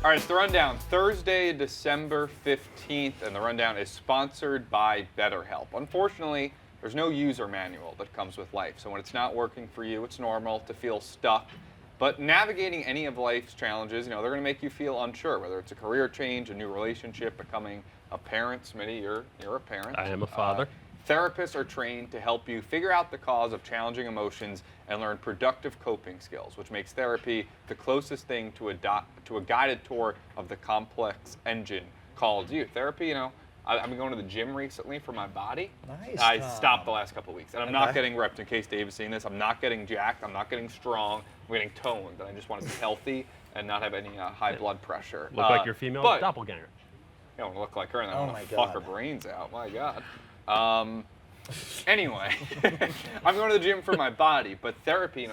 All right, it's the Rundown, Thursday, December 15th, and the Rundown is sponsored by BetterHelp. Unfortunately, there's no user manual that comes with life, so when it's not working for you, it's normal to feel stuck. But navigating any of life's challenges, they're going to make you feel unsure, whether it's a career change, a new relationship, becoming a parent. Smitty, you're a parent. I am a father. Therapists are trained to help you figure out the cause of challenging emotions and learn productive coping skills, which makes therapy the closest thing to a guided tour of the complex engine called you. Therapy, I've been going to the gym recently for my body. Nice. I stopped the last couple of weeks, and I'm not getting ripped. In case Dave's seen this, I'm not getting jacked. I'm not getting strong. I'm getting toned, and I just want to be healthy and not have any high blood pressure. Look like your female doppelganger. I don't look like her, and I Oh want my to fuck her God. brains out. My God. Anyway, I'm going to the gym for my body, but therapy,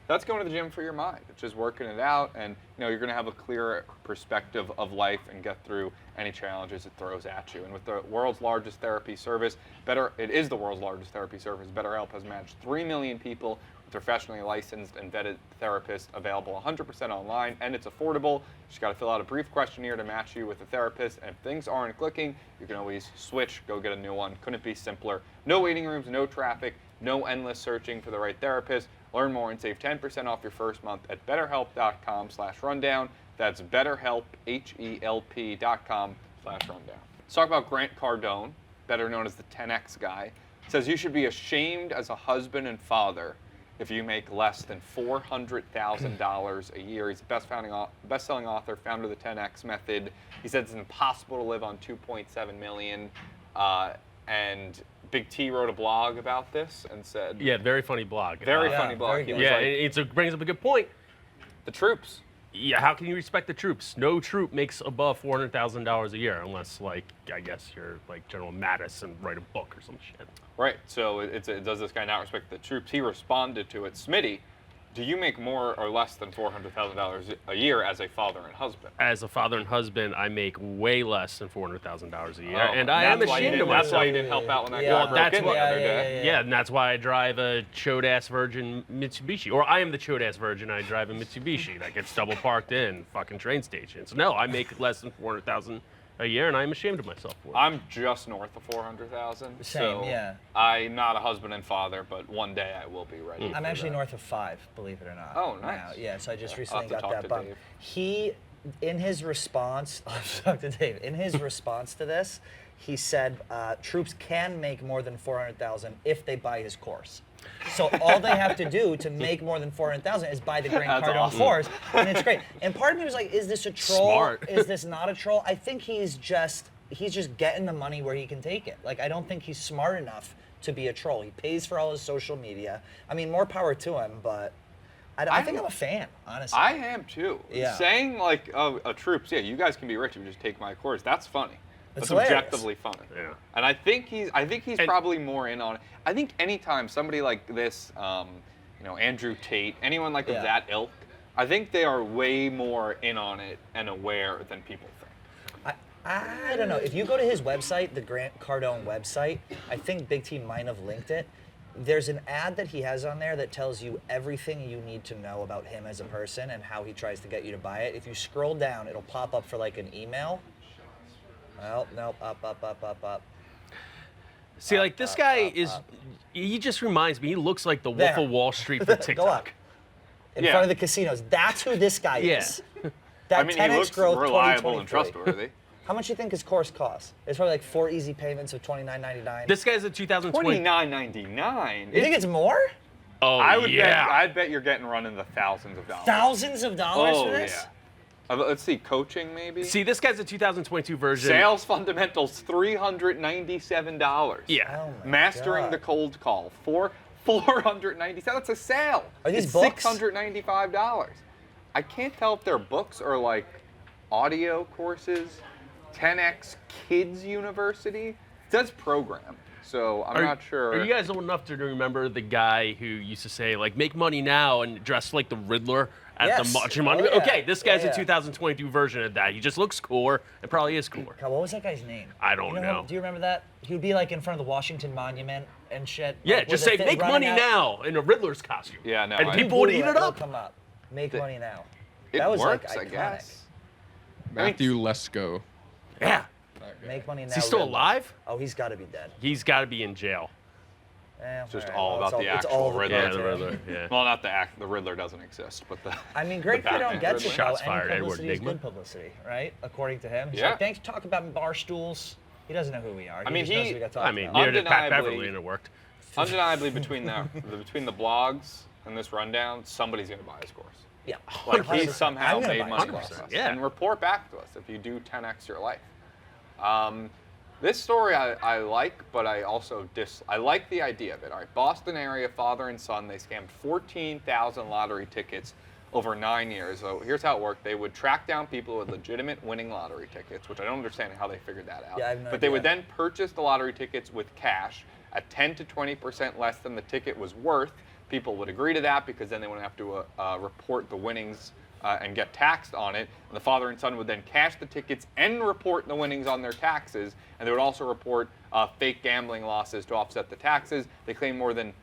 that's going to the gym for your mind. It's just working it out, and you're going to have a clearer perspective of life and get through any challenges it throws at you. And with the world's largest therapy service, it is the world's largest therapy service. BetterHelp has matched 3 million people with professionally licensed and vetted therapists, available 100% online, and it's affordable. You just got to fill out a brief questionnaire to match you with a therapist, and if things aren't clicking, you can always switch, go get a new one. Couldn't be simpler. No waiting rooms, no traffic, no endless searching for the right therapist. Learn more and save 10% off your first month at betterhelp.com/rundown. That's betterhelp, HELP.com/rundown. Let's talk about Grant Cardone, better known as the 10X guy. Says you should be ashamed as a husband and father if you make less than $400,000 a year. He's a best-selling author, founder of the 10X method. He said it's impossible to live on $2.7 million. And Big T wrote a blog about this and said... Yeah, very funny blog. Very funny blog. It brings up a good point. The troops. Yeah, how can you respect the troops? No troop makes above $400,000 a year unless, I guess you're like General Mattis and write a book or some shit. Right, so does this guy not respect the troops? He responded to it. Smitty, do you make more or less than $400,000 a year as a father and husband? As a father and husband, I make way less than $400,000 a year, Oh, and I am ashamed of myself. That's why you didn't help out when that guy broke that's in what- the other day. Yeah, and that's why I drive a chode-ass Virgin Mitsubishi. Or I am the chode-ass Virgin, I drive a Mitsubishi that gets double parked in fucking train stations. No, I make less than $400,000 a year, and I'm ashamed of myself for it. I'm just north of 400,000. Same, yeah. I'm not a husband and father, but one day I will be ready. I'm actually north of 5, believe it or not. Oh, nice. Now. Yeah, so I just I'll recently have to got talk that to bump. Dave. He, in his response, I'll have to talk to Dave. In his response to this, he said troops can make more than $400,000 if they buy his course. So all they have to do to make more than $400,000 is buy the Grant Cardone awesome. course, and it's great. And part of me was like, is this a troll? Smart. Is this not a troll? I think he's just getting the money where he can take it. I don't think he's smart enough to be a troll. He pays for all his social media. I mean, more power to him, but I think I'm a fan, honestly. I am too. Yeah. Saying a troops, yeah, you guys can be rich if you just take my course. That's funny. That's hilarious. objectively funny. Yeah. And I think he's probably more in on it. I think anytime somebody like this, Andrew Tate, anyone like of that ilk, I think they are way more in on it and aware than people think. I don't know. If you go to his website, the Grant Cardone website, I think Big T might have linked it. There's an ad that he has on there that tells you everything you need to know about him as a person and how he tries to get you to buy it. If you scroll down, it'll pop up for an email. Well, nope, up. See, this guy he just reminds me, he looks like the Wolf of Wall Street for TikTok. Go up. In front of the casinos. That's who this guy is. That he 10X looks growth reliable and 2023. trustworthy. How much do you think his course costs? It's probably 4 easy payments of $29.99. This guy's a 2020. $29.99. You think it's more? Oh, I'd bet you're getting run in the thousands of dollars. Thousands of dollars for this? Yeah. Let's see, coaching maybe? See, this guy's a 2022 version. Sales fundamentals, $397. Yeah. Oh my Mastering God. the cold call, $497. That's a sale. Are these it's books? $695. I can't tell if they're books or audio courses. 10X Kids University. It says program, so I'm not sure. Are you guys old enough to remember the guy who used to say, make money now and dress like the Riddler at the Marching Monument? Oh, yeah. Okay, this guy's Yeah. a 2022 version of that. He just looks cooler and probably is cooler. God, what was that guy's name? I don't know. Do you remember that? He would be in front of the Washington Monument and shit. Yeah, just say, make money now in a Riddler's costume. Yeah, no. And people would eat it up. Come up. Make money now. It That was works, I iconic. guess. Matthew Lesko. Yeah. Make money now. Is he still Riddler. alive? Oh, he's got to be dead. He's got to be in jail. Just alright, all well, about it's the it's actual all Riddler. Yeah, the tale. Riddler. Yeah. Well, not the Riddler doesn't exist, but the. I mean, Grant the Batman Cardone gets it Riddler. though. Shots fired, Any Edward publicity is Nygma. good publicity, right? According to him. He's Yeah. like, thanks for talking about Barstools. He doesn't know who we are. I mean, just knows he- we got talked I mean, about. neither did Pat Undeniably- Beverly, and it worked. Undeniably, between the blogs and this rundown, somebody's gonna buy his course. Yeah. Like he 100%. somehow I'm gonna made buy money his off course. us. Yeah. And report back to us if you do 10x your life. This story I like, but I also I like the idea of it. All right, Boston area father and son, they scammed 14,000 lottery tickets over 9 years. So here's how it worked. They would track down people with legitimate winning lottery tickets, which I don't understand how they figured that out. Yeah, I have no but they would idea. then purchase the lottery tickets with cash at 10 to 20% less than the ticket was worth. People would agree to that because then they wouldn't have to report the winnings and get taxed on it. And the father and son would then cash the tickets and report the winnings on their taxes. And they would also report fake gambling losses to offset the taxes. They claim more than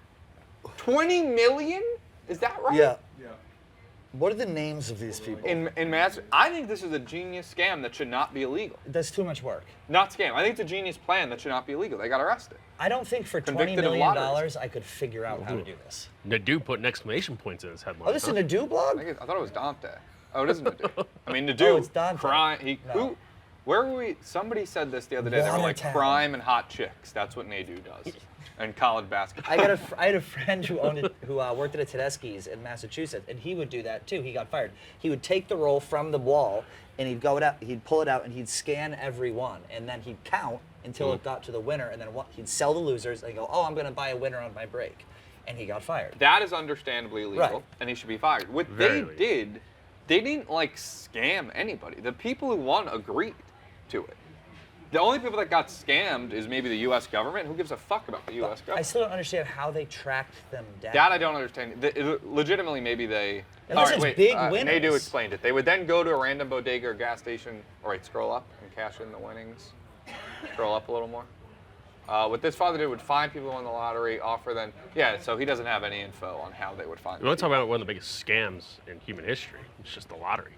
20 million? Is that right? Yeah. What are the names of these people? In mass, I think this is a genius scam that should not be illegal. That's too much work. Not scam. I think it's a genius plan that should not be illegal. They got arrested. I don't think for $20 Convicted of million lotteries. I could figure out how to do this. Nadu put an exclamation points in his headline. Oh, this is a Nadu blog? I thought it was Dante. Oh, it isn't Nadu. I mean, Nadu. Oh, it's Dante. Crime. No. Where were we? Somebody said this the other day. They were like Watertown. crime and hot chicks. That's what Nadu does. And college basketball. I had a friend who worked at a Tedeschi's in Massachusetts, and he would do that too. He got fired. He would take the roll from the wall, and he'd pull it out, and he'd scan every one, and then he'd count until it got to the winner, and then he'd sell the losers, and go, oh, I'm gonna buy a winner on my break, and he got fired. That is understandably illegal, Right. and he should be fired. What Very they illegal. did, they didn't like scam anybody. The people who won agreed to it. The only people that got scammed is maybe the U.S. government. Who gives a fuck about the U.S. I government? still don't understand how they tracked them down. That I don't understand. Legitimately, maybe they. Unless it's big Nadu winners. explained it. They would then go to a random bodega or gas station. All right, scroll up and cash in the winnings. Scroll up a little more. What this father did would find people who won the lottery, offer them. Yeah, so he doesn't have any info on how they would find. We want to talk about one of the biggest scams in human history. It's just the lottery.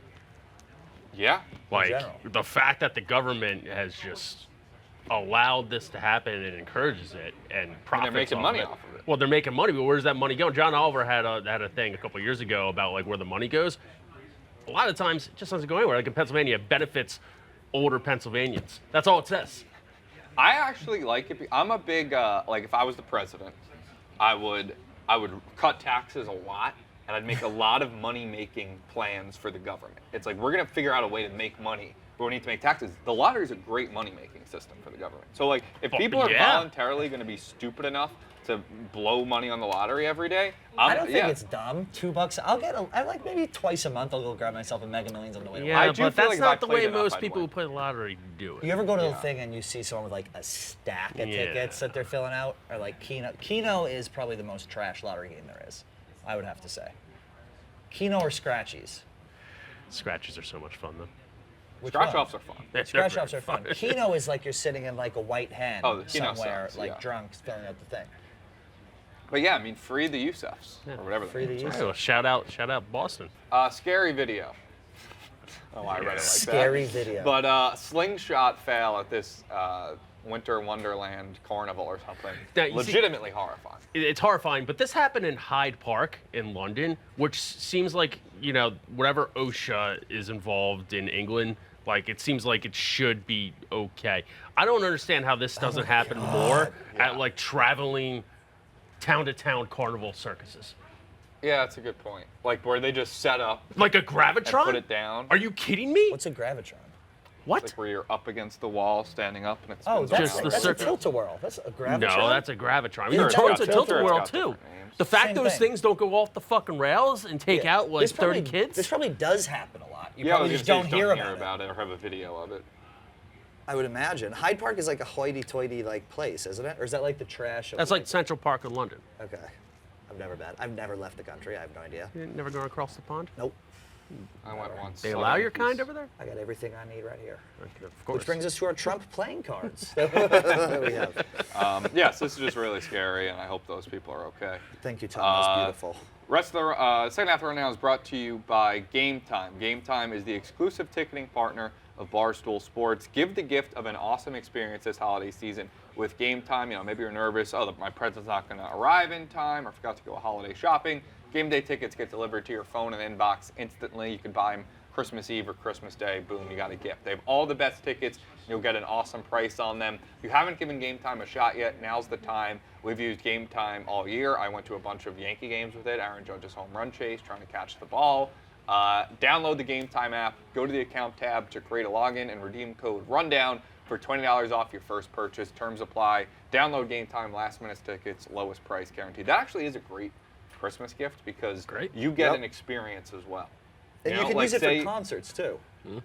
Yeah. Like general. the fact that the government has just allowed this to happen and encourages it and profits making off money of it. off of it. Well, they're making money, but where's that money going? John Oliver had a thing a couple of years ago about like where the money goes. A lot of times it just doesn't go anywhere. Like in Pennsylvania, it benefits older Pennsylvanians. That's all it says. I actually like it. I'm a big like if I was the president, I would cut taxes a lot, and I'd make a lot of money-making plans for the government. It's like we're gonna figure out a way to make money, but we need to make taxes. The lottery is a great money-making system for the government. So like if people are yeah. voluntarily gonna be stupid enough to blow money on the lottery every day, I don't think yeah. it's dumb. $2. I like maybe twice a month. I'll go grab myself a Mega Millions on the way to work. I Yeah, do but feel that's like if not I the played way enough, most I'd people win. who play the lottery do it. You ever go to the Yeah. thing and you see someone with like a stack of Yeah. tickets that they're filling out, or like Keno? Keno is probably the most trash lottery game there is. I would have to say. Keno or Scratchies? Scratches are so much fun though. Which Scratch one? offs are fun. They're Scratch very offs are fun. Keno is like you're sitting in like a white hen Oh, the Keno somewhere, sucks, like yeah. drunk, filling out the thing. But yeah, I mean, free the Youssefs or whatever. Free the names are. Youssefs. So shout out Boston. Scary video. Oh, I read it like that. Scary video. But slingshot fail at this Winter Wonderland Carnival or something. Now, you see- Legitimately horrifying. It's horrifying, but this happened in Hyde Park in London, which seems like, you know, whatever OSHA is involved in England, like it seems like it should be okay. I don't understand how this doesn't happen more at like traveling town to town carnival circuses. Yeah, that's a good point. Like where they just set up Like a and Gravitron? put it down. Are you kidding me? What's a Gravitron? What? Like where you're up against the wall, standing up, and it's Oh, that's, Just the that's a circuit. tilt-a-whirl. That's a Gravitron. No, that's a Gravitron. I mean, Yeah, it's it's a got- tilt-a-whirl it's got too. different names. The fact Same those thing. things don't go off the fucking rails and take out like This 30 probably- kids. This probably does happen a lot. You Yeah, I probably was just gonna don't say hear you about it. or have a video of it. I would imagine. Hyde Park is like a hoity-toity like place, isn't it? Or is that like the trash of That's like Central Park in London. Okay. I've never left the country. I have no idea. You never gone across the pond? Nope. I went once. They allow your kind over there? I got everything I need right here. Okay, of course. Which brings us to our Trump playing cards. That we have. Yes, this is just really scary, and I hope those people are okay. Thank you, Tom. That's beautiful. Rest of the second half right now is brought to you by Game Time. Game Time is the exclusive ticketing partner of Barstool Sports. Give the gift of an awesome experience this holiday season with Game Time. You know, maybe you're nervous. Oh, my present's not going to arrive in time, or forgot to go holiday shopping. Game day tickets get delivered to your phone and inbox instantly. You can buy them Christmas Eve or Christmas Day. Boom, you got a gift. They have all the best tickets. You'll get an awesome price on them. If you haven't given Game Time a shot yet, now's the time. We've used Game Time all year. I went to a bunch of Yankee games with it. Aaron Judge's home run chase, trying to catch the ball. Download the Game Time app, go to the account tab to create a login and redeem code RUNDOWN for $20 off your first purchase. Terms apply. Download Game Time, last minute tickets, lowest price guaranteed. That actually is a great Christmas gift because you get an experience as well. And you can use it for concerts too.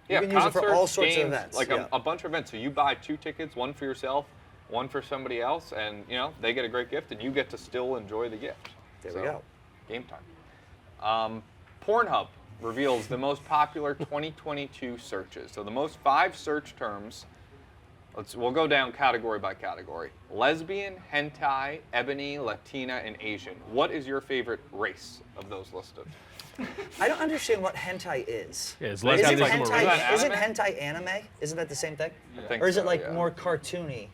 Yeah, you can use it for all sorts games, of events. Like a bunch of events. So you buy 2 tickets, one for yourself, one for somebody else, and they get a great gift, and you get to still enjoy the gift. There we go. Game Time. PornHub reveals the most popular 2022 searches. So the most 5 search terms. We'll go down category by category. Lesbian, hentai, ebony, Latina, and Asian. What is your favorite race of those listed? I don't understand what hentai is. Yeah, it's Isn't lesbian. hentai anime? Isn't that the same thing? I think Or is it so, like yeah. more cartoony?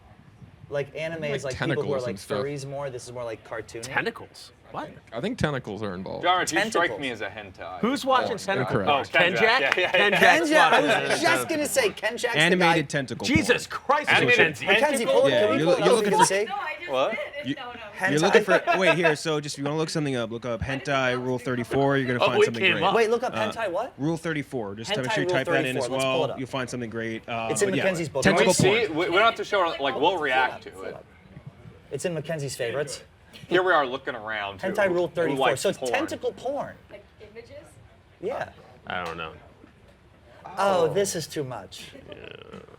Like anime is like people who are tentacles like and stuff. furries more. This is more like cartoony. Tentacles. What? I think tentacles are involved. Jarrett, you strike Tentacles. me as a hentai. Who's watching Porn. Tentacles? correct. Oh, Ken Jack? Yeah. Ken Ken Jack's Jack. I watching was it. just gonna say Ken Jack's Animated the tentacle. Jesus Christ, Animated Mackenzie. Mackenzie, pull it. Yeah, Can we you're pull it looking up so we for- can see? No, I just What? did. You- No. Hentai. You're looking for wait here. So just if you want to look something up, look up hentai rule 34. You're gonna find we something came great. up. Wait, look up hentai what? Rule 34. Just Hentai make sure you rule type that in 34. as Let's pull it well. up. You'll find something great. It's in but yeah, Mackenzie's book. Can we Tentacle see? porn. We don't have to show it. Like, we'll react to it. It's in Mackenzie's favorites. Here we are looking around. Too. Hentai rule Who 34. likes So it's porn. tentacle porn. Like images? Yeah. I don't know. Oh, this is too much.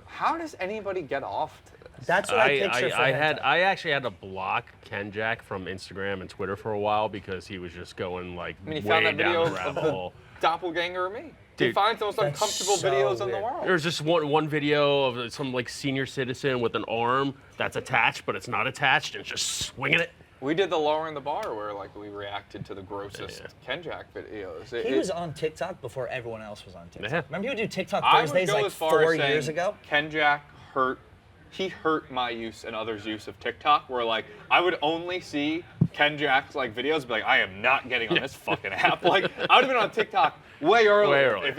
How does anybody get off to this? That's what I picture for hentai. I actually had to block Ken Jack from Instagram and Twitter for a while because he was just going like I mean, he way found that down video the of rabbit the hole. doppelganger of me. He Dude, finds the most that's uncomfortable so videos in the weird. world. There's just one video of some like senior citizen with an arm that's attached, but it's not attached, and it's just swinging it. We did the lowering the bar where like we reacted to the grossest Yeah. Ken Jack videos. He was on TikTok before everyone else was on TikTok. Yeah. Remember you would do TikTok I would Thursdays go like as far 4 as saying years ago? Ken Jack hurt my use and others' use of TikTok. Where like I would only see Ken Jack's like videos, and be like, I am not getting on this fucking app. Like I would have been on TikTok way earlier earlier.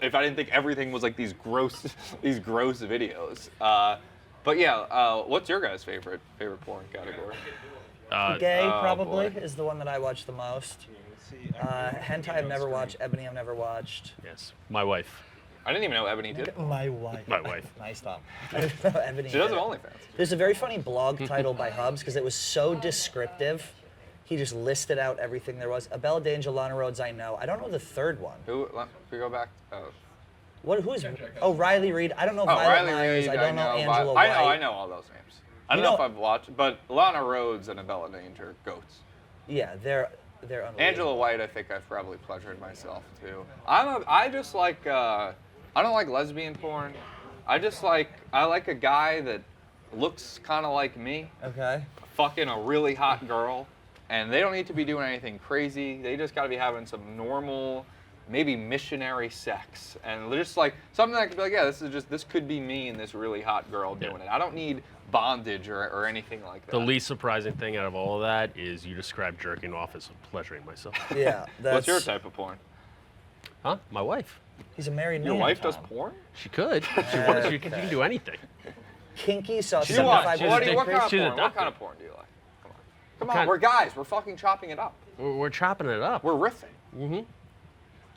if I didn't think everything was like these gross videos. But yeah, what's your guys' favorite porn category? Gay oh, probably boy. is the one that I watch the most. Hentai I've never watched. Ebony I've never watched. Yes, my wife. I didn't even know Ebony did. My wife. My wife. Nice Tom. I didn't know Ebony She does did have it. OnlyFans. There's a very funny blog title by Hubs because it was so descriptive. He just listed out everything there was. Abella Danger, Lana Rhodes, I know. I don't know the third one. Who? Can we go back? Who's? Oh, Riley Reid. I don't know Oh, Violet Riley Myers. Reid, I don't know Angela I White. know all those names. I don't You know if know- I've watched, but Lana Rhodes and Abella Danger, goats. Yeah, they're unbelievable. Angela White, I think I've probably pleasured myself too. I just like, I don't like lesbian porn. I like a guy that looks kind of like me, Okay. fucking a really hot girl, and they don't need to be doing anything crazy. They just got to be having some normal, maybe missionary sex, and they're just like something that could be like, yeah, this could be me and this really hot girl doing it. I don't need bondage or anything like that. The least surprising thing out of all of that is you described jerking off as pleasuring myself. Yeah. What's your type of porn? Huh? My wife. He's a married man. Your wife Tom. does porn? She could. She can do anything. Kinky saw You watch. 75 What she's a kind of she's a porn? What doctor. kind of porn do you like? Come on, kind- we're guys. We're fucking chopping it up. We're chopping it up. We're riffing.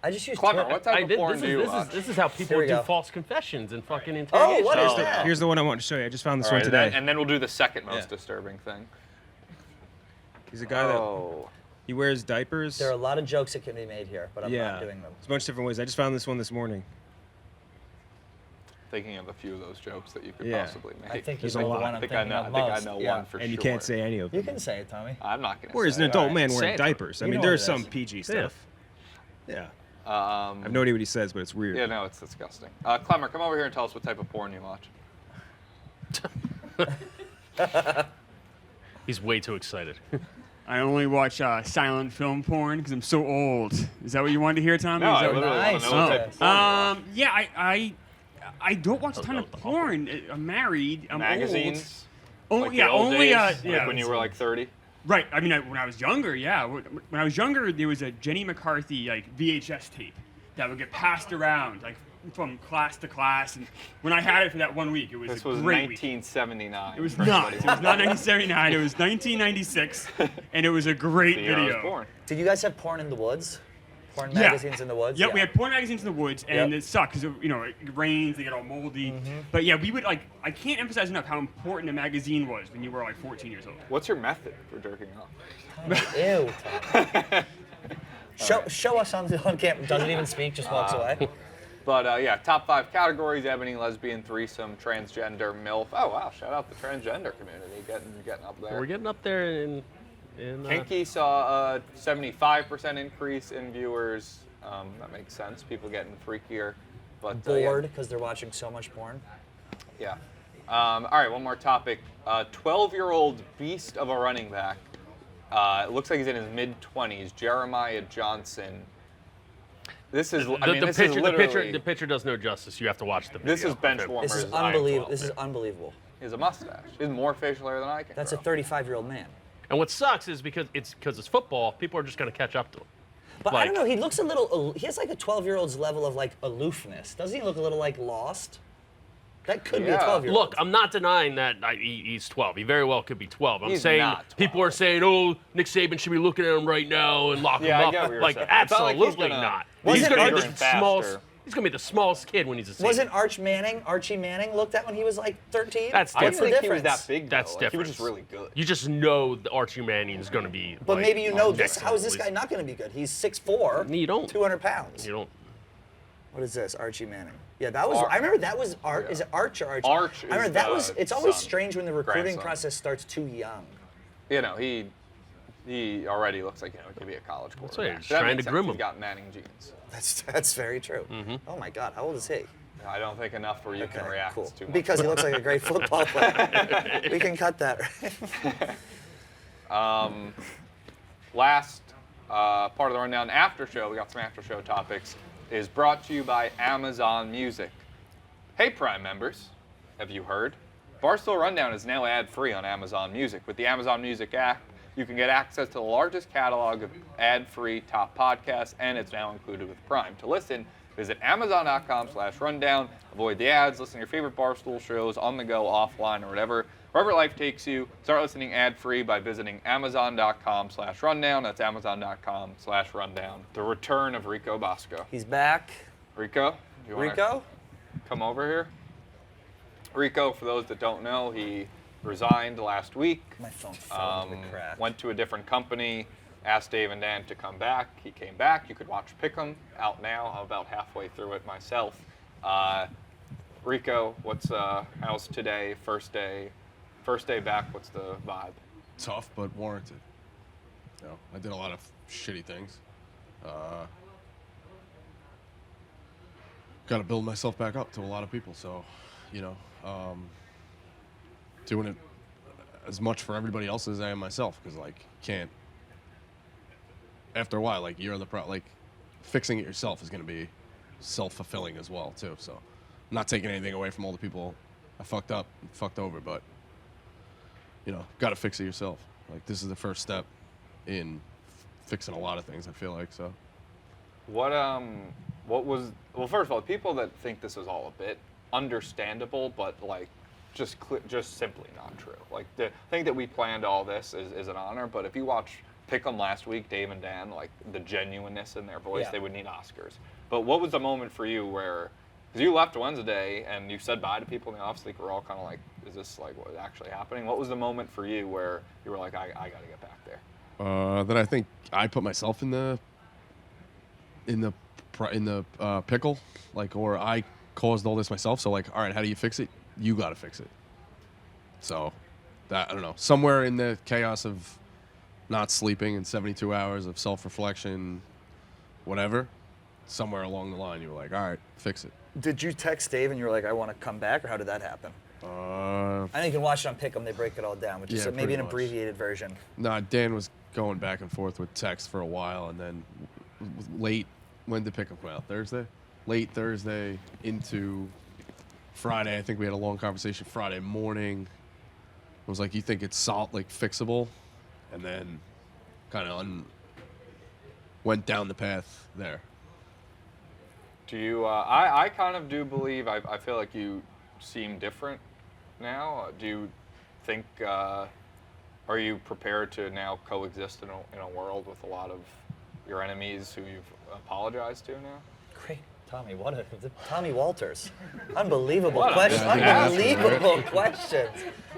I just used Clever, Twitter. what type of porn this do you is, watch? this is how people Here we do go. false confessions and fucking Oh, interrogations. what is that? Here's the one I want to show you. I just found this All one right, today. and then we'll do the second most Yeah. disturbing thing. He's a guy that Oh. he wears diapers. There are a lot of jokes that can be made here, but I'm yeah, not doing them. There's a bunch of different ways. I just found this one this morning. Thinking of a few of those jokes that you could Yeah. possibly make. I think There's you're a the lot. one I I'm think thinking I of know most. one Yeah. for And you sure. can't say any of them. You can say it, Tommy. I'm not gonna. Or is say an it. adult All right. man Say wearing it. diapers. I You mean, know there's what it some is. PG Yeah. stuff. Yeah. I have no idea what he says, but it's weird. Yeah, no, it's disgusting. Clemmer, come over here and tell us what type of porn you watch. He's way too excited. I only watch silent film porn because I'm so old. Is that what you wanted to hear, Tommy? No, Is I that literally want to know Nice. what type of porn you watch. Yeah, I don't watch a ton of porn. I'm married. I'm Magazines? old. Like Oh, yeah, the old only days? yeah. Like when you were like 30? Right. I mean, when I was younger, yeah. When I was younger, there was a Jenny McCarthy like VHS tape that would get passed around like from class to class, and when I had it for that 1 week, it was This a was great week. 1979. It was for not. anybody It was not 1979. It was 1996, and it was a great the year I was video. born. Did you guys have porn in the woods? Porn magazines in the woods? Yep, we had porn magazines in the woods, and Yep. it sucked because it rains, they get all moldy. But yeah, we would like. I can't emphasize enough how important a magazine was when you were like 14 years old. What's your method for jerking off? Ew. Tom. Show us on camera. Doesn't even speak, just walks away. But yeah, top 5 categories: ebony, lesbian, threesome, transgender, MILF. Oh wow, shout out the transgender community, getting up there. We're getting up there in Kinky saw a 75% increase in viewers. That makes sense. People getting freakier. But Bored because they're watching so much porn. Yeah. All right, one more topic. 12-year-old beast of a running back. It looks like he's in his mid-20s. Jeremiah Johnson. This is. I mean, this is literally. the picture does no justice. You have to watch the video. This is bench warmers. This is IM12. unbelievable. This is unbelievable. He has a mustache. He has more facial hair than I can. That's a grow. 35-year-old man. And what sucks is because it's football, people are just going to catch up to him. But I Like- don't know. He looks a little. He has like a 12-year-old's level of like aloofness. Doesn't he look a little like lost? That could be a Yeah. 12-year-old. Look, I'm not denying that he's 12. He very well could be 12. I'm He's saying not 12. people are saying, "Oh, Nick Saban should be looking at him right now and lock Yeah, I him get up." what you're Like, saying. It's not like he's absolutely gonna- not. Was He's it going to be Archie the smallest. faster? He's going to be the smallest kid when he's a senior. Wasn't Archie Manning looked at when he was like 13? That's I didn't What's the think he was difference? that big. That's though. Like, different. He was just really good. You just know that Archie Manning is going to be. But like, maybe you know this. next How is this level. guy not going to be good? He's 6'4", You don't. 200 pounds. You don't. What is this? Archie Manning. Yeah, that was. Arch. I remember that was Arch. Yeah. Is it Arch or Archie? Arch I remember is that the was. It's always son, strange when the recruiting grandson. process starts too young. You know, he already looks like he could be a college quarterback. what you're So that trying makes to groom sense. him. He's got Manning genes. That's very true. Oh my God, how old is he? I don't think enough where you can react cool. too much. Because he looks like a great football player. We can cut that. Right? Last part of the rundown after show, we got some after show topics, is brought to you by Amazon Music. Hey Prime members, have you heard? Barstool Rundown is now ad-free on Amazon Music. With the Amazon Music app, you can get access to the largest catalog of ad-free top podcasts, and it's now included with Prime. To listen, visit Amazon.com/rundown. Avoid the ads, listen to your favorite Barstool shows on the go, offline, or whatever. Wherever life takes you, start listening ad-free by visiting Amazon.com/rundown. That's Amazon.com/rundown. The return of Rico Bosco. He's back. Rico, you wanna Rico? come over here? Rico, for those that don't know, he resigned last week. My phone fell into the crack. Went to a different company, asked Dave and Dan to come back. He came back. You could watch Pick'em out now. I'm about halfway through it myself. Rico, how's today? First day back. What's the vibe? Tough, but warranted. You know, I did a lot of shitty things. Got to build myself back up to a lot of people. So, doing it as much for everybody else as I am myself, because can't. After a while, you're the fixing it yourself is going to be self-fulfilling as well too. So, I'm not taking anything away from all the people I fucked up, and fucked over, but got to fix it yourself. This is the first step in fixing a lot of things, I feel like. So, What was, well, first of all, people that think this is all a bit understandable, but just simply not true. The thing that we planned all this is an honor, but if you watch Pick'em last week, Dave and Dan, the genuineness in their voice, Yeah. they would need Oscars. But what was the moment for you where, because you left Wednesday and you said bye to people in the office, we're all kind of is this what is actually happening? What was the moment for you where you were like, I got to get back there? that I think I put myself in the pickle, or I caused all this myself. So all right, how do you fix it? You got to fix it. So that, I don't know, somewhere in the chaos of not sleeping and 72 hours of self-reflection, whatever, somewhere along the line you were like, all right, fix it. Did you text Dave and you were like, I want to come back, or how did that happen? I know you can watch it on Pick'em. They break it all down, which is Yeah, maybe pretty an much. abbreviated version. Nah, Dan was going back and forth with text for a while, and then late, when did Pick'em come out? Thursday? Late Thursday into Friday. I think we had a long conversation Friday morning. I was like, you think it's fixable? And then kind of went down the path there. Do you? I kind of do believe. I feel like you seem different now. Do you think? Are you prepared to now coexist in a world with a lot of your enemies who you've apologized to now? Great. Tommy, Tommy Walters. Unbelievable What a- questions. Yeah, I think I have to, Unbelievable questions.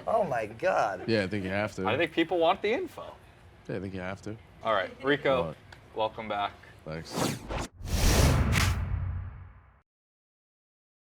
Oh my God. Yeah, I think you have to. I think people want the info. Yeah, I think you have to. All right, Rico, What? welcome back. Thanks.